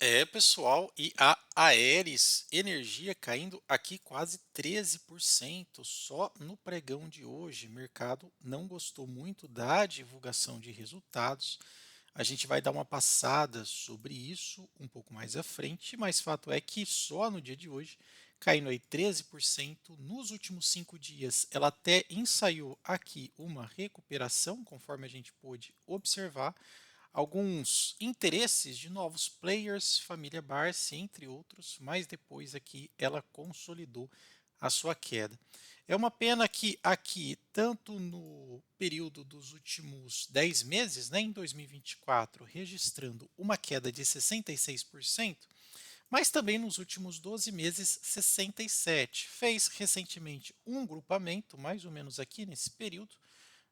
É, pessoal, e a Aeris Energia caindo aqui quase 13% só no pregão de hoje. O mercado não gostou muito da divulgação de resultados. A gente vai dar uma passada sobre isso um pouco mais à frente, mas fato é que só no dia de hoje, caindo aí 13%, nos últimos 5 dias, ela até ensaiou aqui uma recuperação, conforme a gente pôde observar, alguns interesses de novos players, família Barsi, entre outros, mas depois aqui ela consolidou a sua queda. É uma pena que aqui, tanto no período dos últimos 10 meses, né, em 2024, registrando uma queda de 66%, mas também nos últimos 12 meses, 67%. Fez recentemente um grupamento, mais ou menos aqui nesse período,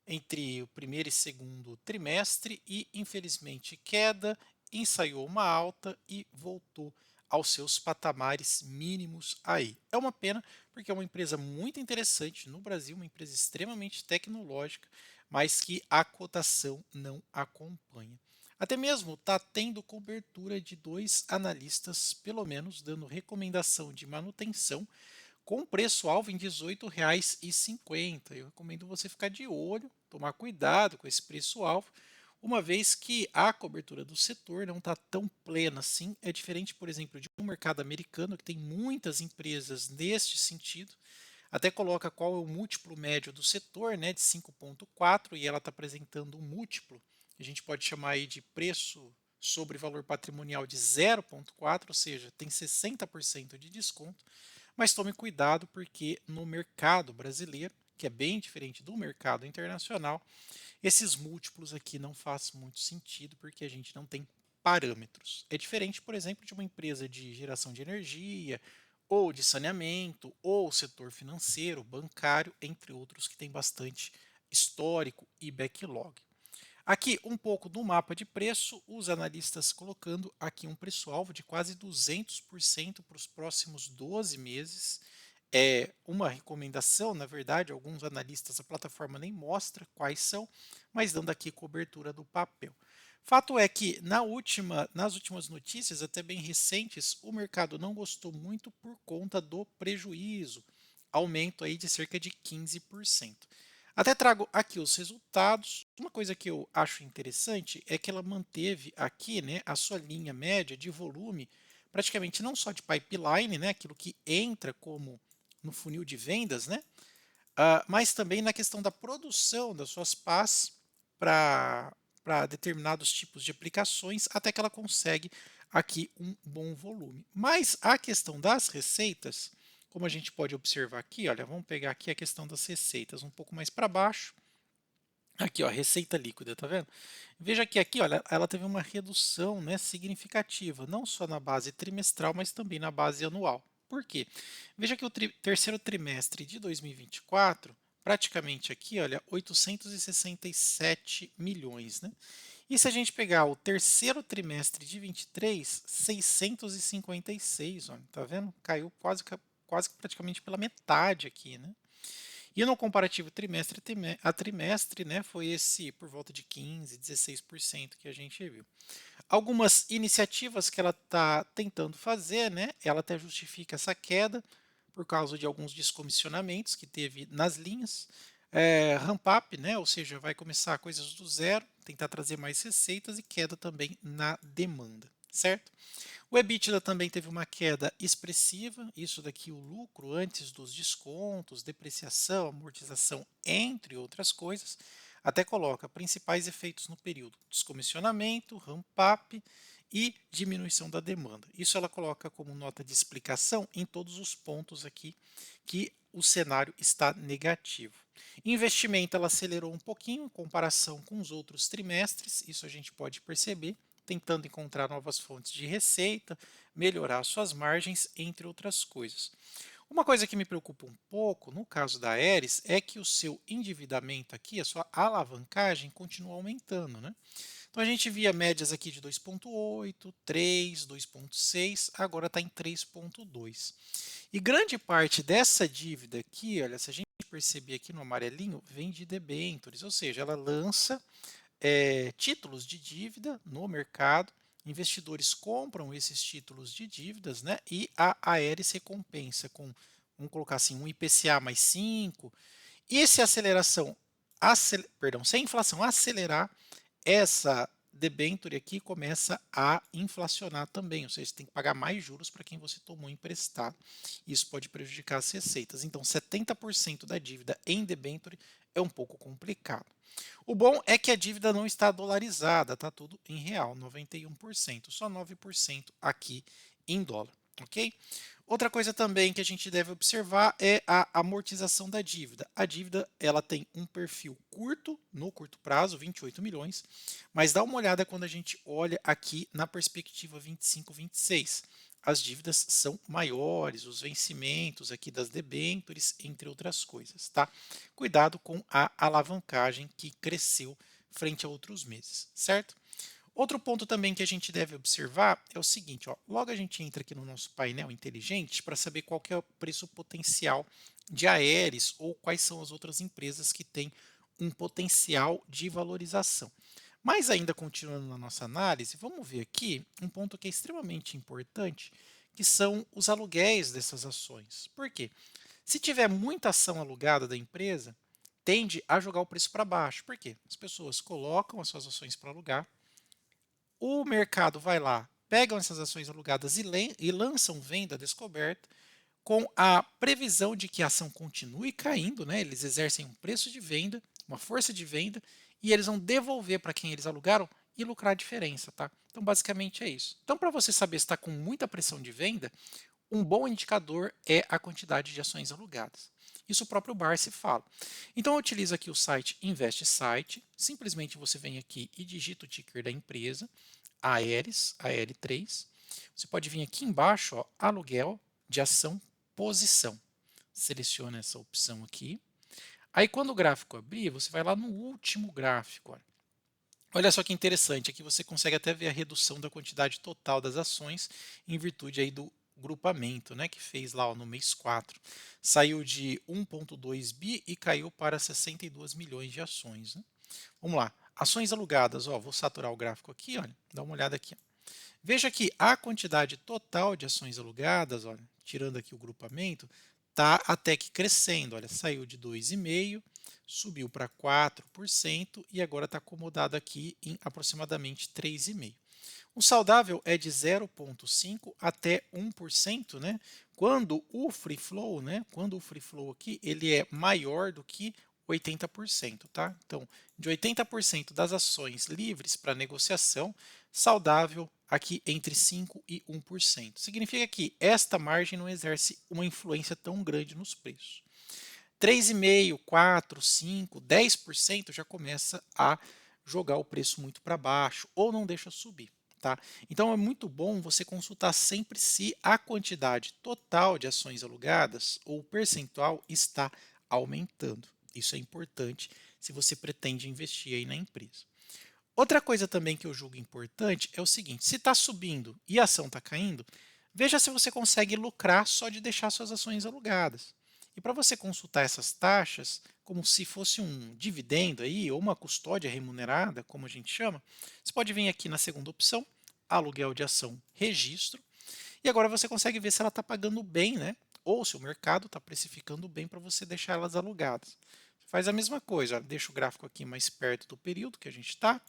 entre o primeiro e segundo trimestre e, infelizmente, queda, ensaiou uma alta e voltou aos seus patamares mínimos aí. É uma pena, porque é uma empresa muito interessante no Brasil, uma empresa extremamente tecnológica, mas que a cotação não acompanha. Até mesmo está tendo cobertura de dois analistas, pelo menos, dando recomendação de manutenção com preço-alvo em R$ 18,50. Eu recomendo você ficar de olho, tomar cuidado com esse preço-alvo, uma vez que a cobertura do setor não está tão plena assim. É diferente, por exemplo, de um mercado americano, que tem muitas empresas neste sentido. Até coloca qual é o múltiplo médio do setor, né, de 5,4, e ela está apresentando um múltiplo, que a gente pode chamar aí de preço sobre valor patrimonial de 0,4, ou seja, tem 60% de desconto. Mas tome cuidado, porque no mercado brasileiro, que é bem diferente do mercado internacional, esses múltiplos aqui não fazem muito sentido, porque a gente não tem parâmetros. É diferente, por exemplo, de uma empresa de geração de energia, ou de saneamento, ou setor financeiro, bancário, entre outros, que tem bastante histórico e backlog. Aqui um pouco do mapa de preço, os analistas colocando aqui um preço-alvo de quase 200% para os próximos 12 meses. É uma recomendação, na verdade, alguns analistas, a plataforma nem mostra quais são, mas dando aqui cobertura do papel. Fato é que nas últimas notícias, até bem recentes, o mercado não gostou muito por conta do prejuízo, aumento aí de cerca de 15%. Até trago aqui os resultados. Uma coisa que eu acho interessante é que ela manteve aqui, né, a sua linha média de volume, praticamente não só de pipeline, né, aquilo que entra como no funil de vendas, né, mas também na questão da produção das suas PAs para determinados tipos de aplicações, até que ela consegue aqui um bom volume. Mas a questão das receitas, como a gente pode observar aqui, olha, vamos pegar aqui a questão das receitas um pouco mais para baixo. Aqui, ó, receita líquida, tá vendo? Veja que aqui, olha, ela teve uma redução, né, significativa, não só na base trimestral, mas também na base anual. Por quê? Veja que o terceiro trimestre de 2024, praticamente aqui, olha, 867 milhões, né? E se a gente pegar o terceiro trimestre de 23, 656, olha, tá vendo? Caiu quase que praticamente pela metade aqui, né? E no comparativo trimestre a trimestre, né, foi esse por volta de 15, 16% que a gente viu. Algumas iniciativas que ela está tentando fazer, né, ela até justifica essa queda por causa de alguns descomissionamentos que teve nas linhas. Ramp up, né, ou seja, vai começar coisas do zero, tentar trazer mais receitas e queda também na demanda, certo? O EBITDA também teve uma queda expressiva, isso daqui o lucro antes dos descontos, depreciação, amortização, entre outras coisas, até coloca principais efeitos no período: descomissionamento, ramp-up e diminuição da demanda. Isso ela coloca como nota de explicação em todos os pontos aqui que o cenário está negativo. Investimento ela acelerou um pouquinho em comparação com os outros trimestres, isso a gente pode perceber, tentando encontrar novas fontes de receita, melhorar suas margens, entre outras coisas. Uma coisa que me preocupa um pouco no caso da Aeres é que o seu endividamento aqui, a sua alavancagem, continua aumentando, né? Então a gente via médias aqui de 2,8, 3, 2,6, agora está em 3,2. E grande parte dessa dívida aqui, olha, se a gente perceber aqui no amarelinho, vem de debêntures, ou seja, ela lança títulos de dívida no mercado, investidores compram esses títulos de dívidas, né? E a Aeris recompensa com, vamos colocar assim, um IPCA mais 5. E se a aceleração, perdão, se a inflação acelerar, essa debênture aqui começa a inflacionar também, ou seja, você tem que pagar mais juros para quem você tomou emprestado. Isso pode prejudicar as receitas. Então, 70% da dívida em debênture é um pouco complicado. O bom é que a dívida não está dolarizada, está tudo em real, 91%, só 9% aqui em dólar, ok? Outra coisa também que a gente deve observar é a amortização da dívida. A dívida ela tem um perfil curto, no curto prazo, 28 milhões, mas dá uma olhada quando a gente olha aqui na perspectiva 25-26. As dívidas são maiores, os vencimentos aqui das debêntures, entre outras coisas, tá? Cuidado com a alavancagem que cresceu frente a outros meses, certo? Outro ponto também que a gente deve observar é o seguinte, ó, logo a gente entra aqui no nosso painel inteligente para saber qual que é o preço potencial de Aeres ou quais são as outras empresas que têm um potencial de valorização. Mas ainda continuando na nossa análise, vamos ver aqui um ponto que é extremamente importante, que são os aluguéis dessas ações. Por quê? Se tiver muita ação alugada da empresa, tende a jogar o preço para baixo. Por quê? As pessoas colocam as suas ações para alugar, o mercado vai lá, pegam essas ações alugadas e lançam venda descoberta, com a previsão de que a ação continue caindo, né? Eles exercem um preço de venda, uma força de venda, e eles vão devolver para quem eles alugaram e lucrar a diferença, tá? Então, basicamente é isso. Então, para você saber se está com muita pressão de venda, um bom indicador é a quantidade de ações alugadas. Isso o próprio Barsi fala. Então, eu utilizo aqui o site Invest Site. Simplesmente você vem aqui e digita o ticker da empresa, Aeres, AL3. Você pode vir aqui embaixo, ó, aluguel de ação posição. Seleciona essa opção aqui. Aí, quando o gráfico abrir, você vai lá no último gráfico. Olha só que interessante, aqui você consegue até ver a redução da quantidade total das ações em virtude aí do grupamento, né, que fez lá ó, no mês 4. Saiu de 1,2 bi e caiu para 62 milhões de ações. Né? Vamos lá, ações alugadas, ó, vou saturar o gráfico aqui, olha, dá uma olhada aqui. Veja que a quantidade total de ações alugadas, olha, tirando aqui o grupamento, está até que crescendo. Olha, saiu de 2,5%, subiu para 4% e agora está acomodado aqui em aproximadamente 3,5%. O saudável é de 0,5% até 1%, né? Quando o free flow, né? Quando o free flow aqui, ele é maior do que 80%, tá? Então, de 80% das ações livres para negociação, saudável aqui entre 5 e 1%. Significa que esta margem não exerce uma influência tão grande nos preços. 3,5%, 4%, 5%, 10% já começa a jogar o preço muito para baixo ou não deixa subir. Tá? Então é muito bom você consultar sempre se a quantidade total de ações alugadas ou o percentual está aumentando. Isso é importante se você pretende investir aí na empresa. Outra coisa também que eu julgo importante é o seguinte: se está subindo e a ação está caindo, veja se você consegue lucrar só de deixar suas ações alugadas. E para você consultar essas taxas, como se fosse um dividendo aí, ou uma custódia remunerada, como a gente chama, você pode vir aqui na segunda opção, aluguel de ação, registro, e agora você consegue ver se ela está pagando bem, né? Ou se o mercado está precificando bem para você deixar elas alugadas. Faz a mesma coisa, olha, deixa o gráfico aqui mais perto do período que a gente está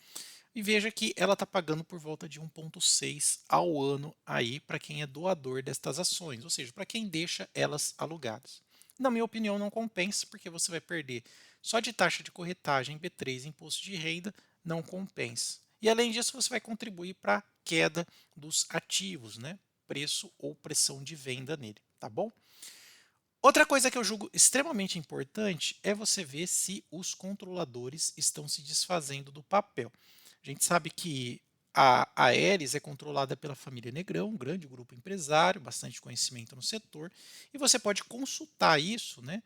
e veja que ela está pagando por volta de 1,6 ao ano aí para quem é doador destas ações, ou seja, para quem deixa elas alugadas. Na minha opinião, não compensa, porque você vai perder só de taxa de corretagem, B3, imposto de renda, não compensa. E além disso, você vai contribuir para a queda dos ativos, né? Preço ou pressão de venda nele, tá bom? Outra coisa que eu julgo extremamente importante é você ver se os controladores estão se desfazendo do papel. A gente sabe que a Aeres é controlada pela família Negrão, um grande grupo empresário, bastante conhecimento no setor, e você pode consultar isso, né,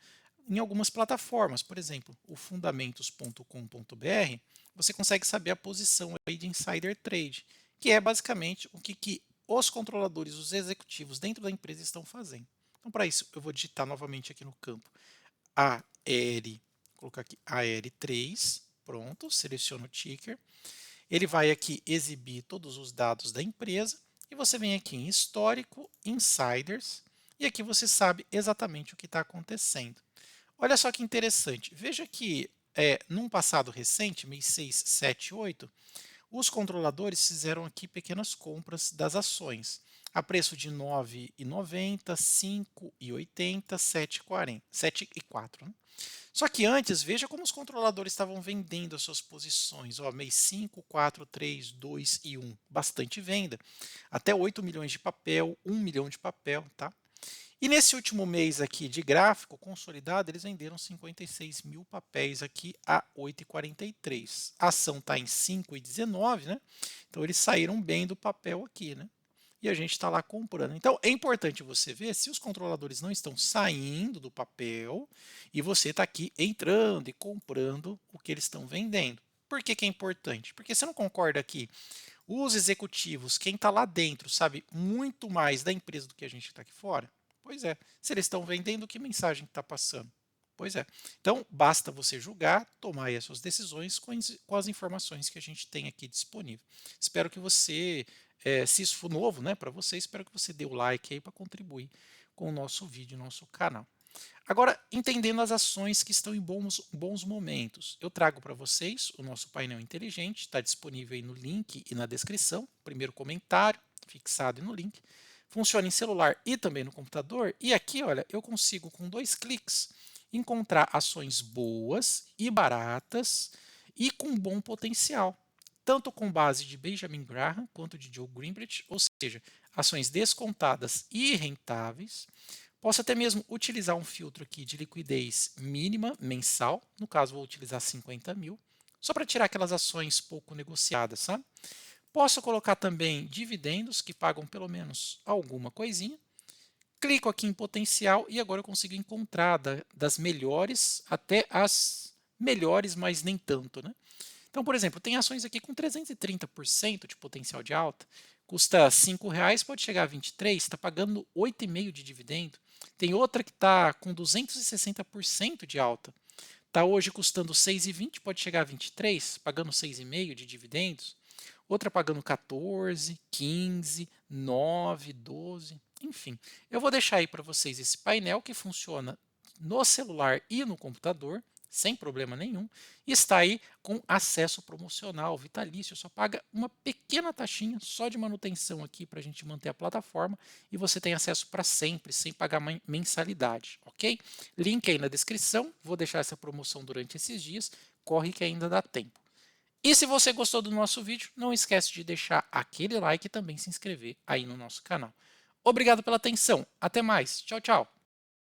em algumas plataformas. Por exemplo, o fundamentos.com.br, você consegue saber a posição aí de insider trade, que é basicamente o que os controladores, os executivos dentro da empresa estão fazendo. Então, para isso, eu vou digitar novamente aqui no campo AR, colocar aqui AR3, pronto, seleciono o ticker. Ele vai aqui exibir todos os dados da empresa e você vem aqui em histórico, insiders, e aqui você sabe exatamente o que está acontecendo. Olha só que interessante, veja que num passado recente, mês 6, 7, 8, os controladores fizeram aqui pequenas compras das ações a preço de R$ 9,90, R$ 5,80, R$ 7,40, 7,04. Né? Só que antes, veja como os controladores estavam vendendo as suas posições. Ó, mês 5, 4, 3, 2 e 1. Bastante venda. Até 8 milhões de papel, 1 milhão de papel. Tá? E nesse último mês aqui de gráfico consolidado, eles venderam 56 mil papéis aqui a 8,43. A ação está em 5,19, né? Então eles saíram bem do papel aqui, né? E a gente está lá comprando. Então é importante você ver se os controladores não estão saindo do papel e você está aqui entrando e comprando o que eles estão vendendo. Por que que é importante? Porque você não concorda aqui os executivos, quem está lá dentro, sabe muito mais da empresa do que a gente está aqui fora? Pois é. Se eles estão vendendo, que mensagem está passando? Pois é. Então, basta você julgar, tomar aí as suas decisões com as informações que a gente tem aqui disponível. Espero que você, se isso for novo, né, para você, espero que você dê o like aí para contribuir com o nosso vídeo, nosso canal. Agora, entendendo as ações que estão em bons momentos, eu trago para vocês o nosso painel inteligente, está disponível aí no link e na descrição, primeiro comentário, fixado no link. Funciona em celular e também no computador. E aqui, olha, eu consigo com 2 cliques encontrar ações boas e baratas e com bom potencial, tanto com base de Benjamin Graham quanto de Joe Greenblatt, ou seja, ações descontadas e rentáveis. Posso até mesmo utilizar um filtro aqui de liquidez mínima mensal, no caso vou utilizar 50 mil, só para tirar aquelas ações pouco negociadas, sabe? Posso colocar também dividendos que pagam pelo menos alguma coisinha. Clico aqui em potencial e agora eu consigo encontrar das melhores até as melhores, mas nem tanto, né? Então, por exemplo, tem ações aqui com 330% de potencial de alta, custa R$ 5,00, pode chegar a 23, está pagando 8,5% de dividendo. Tem outra que está com 260% de alta, está hoje custando 6,20, pode chegar a 23, pagando 6,5% de dividendos. Outra pagando 14, 15, 9, 12, enfim. Eu vou deixar aí para vocês esse painel que funciona no celular e no computador, sem problema nenhum, e está aí com acesso promocional vitalício, só paga uma pequena taxinha só de manutenção aqui para a gente manter a plataforma e você tem acesso para sempre, sem pagar mensalidade, ok? Link aí na descrição, vou deixar essa promoção durante esses dias, corre que ainda dá tempo. E se você gostou do nosso vídeo, não esquece de deixar aquele like e também se inscrever aí no nosso canal. Obrigado pela atenção, até mais, tchau, tchau!